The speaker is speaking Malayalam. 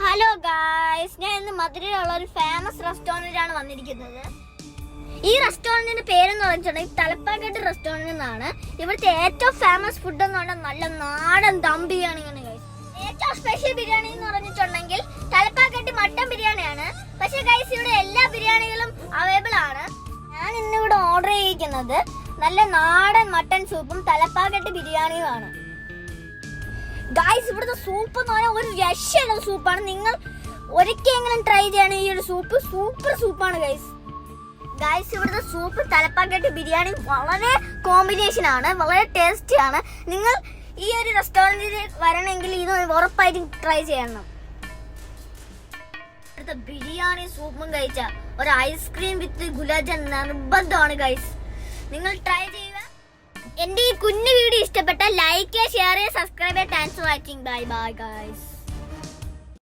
ഹലോ ഗായ്സ്, ഞാൻ ഇന്ന് മധുരയിലുള്ള ഒരു ഫേമസ് റെസ്റ്റോറന്റിലാണ് വന്നിരിക്കുന്നത്. ഈ റെസ്റ്റോറന്റിന്റെ പേരെന്ന് പറഞ്ഞിട്ടുണ്ടെങ്കിൽ തലപ്പാക്കട്ട് റെസ്റ്റോറന്റ് എന്നാണ്. ഇവിടുത്തെ ഏറ്റവും ഫേമസ് ഫുഡ് എന്ന് പറഞ്ഞാൽ നല്ല നാടൻ ദം ബിരിയാണിയാണ് ഗൈസ്. ഏറ്റവും സ്പെഷ്യൽ ബിരിയാണി എന്ന് പറഞ്ഞിട്ടുണ്ടെങ്കിൽ തലപ്പാക്കട്ട് മട്ടൻ ബിരിയാണിയാണ്. പക്ഷേ ഗൈസ്, ഇവിടെ എല്ലാ ബിരിയാണികളും അവൈലബിൾ ആണ്. ഞാൻ ഇന്നിവിടെ ഓർഡർ ചെയ്യിക്കുന്നത് നല്ല നാടൻ മട്ടൻ സൂപ്പും തലപ്പാക്കട്ട് ബിരിയാണിയുമാണ്. ഗൈസ്, ഇവിടുത്തെ സൂപ്പ് എന്ന് പറഞ്ഞാൽ ഒരു രക്ഷയുള്ള സൂപ്പാണ്. നിങ്ങൾ ഒരിക്കലെങ്കിലും ട്രൈ ചെയ്യണം. ഈ ഒരു സൂപ്പ് സൂപ്പർ സൂപ്പാണ് ഗൈസ്. ഇവിടുത്തെ സൂപ്പ് തലപ്പാക്കട്ട് ബിരിയാണി വളരെ കോമ്പിനേഷൻ ആണ്, വളരെ ടേസ്റ്റി ആണ്. നിങ്ങൾ ഈ ഒരു റെസ്റ്റോറൻറ്റിൽ വരണമെങ്കിൽ ഇത് ഉറപ്പായിട്ടും ട്രൈ ചെയ്യണം. ഇവിടുത്തെ ബിരിയാണി സൂപ്പും കഴിച്ച ഒരു ഐസ്ക്രീം വിത്ത് ഗുലാബ് നിർബന്ധമാണ് ഗൈസ്. നിങ്ങൾ ട്രൈ ചെയ്യുക. എന്റെ ഈ കുഞ്ഞു വീഡിയോ ഇഷ്ടപ്പെട്ട ലൈക്ക് ചെയ്യുക, ഷെയർ ചെയ്യുക, സബ്സ്ക്രൈബ് ചെയ്യുക. Thanks for watching. Bye bye guys.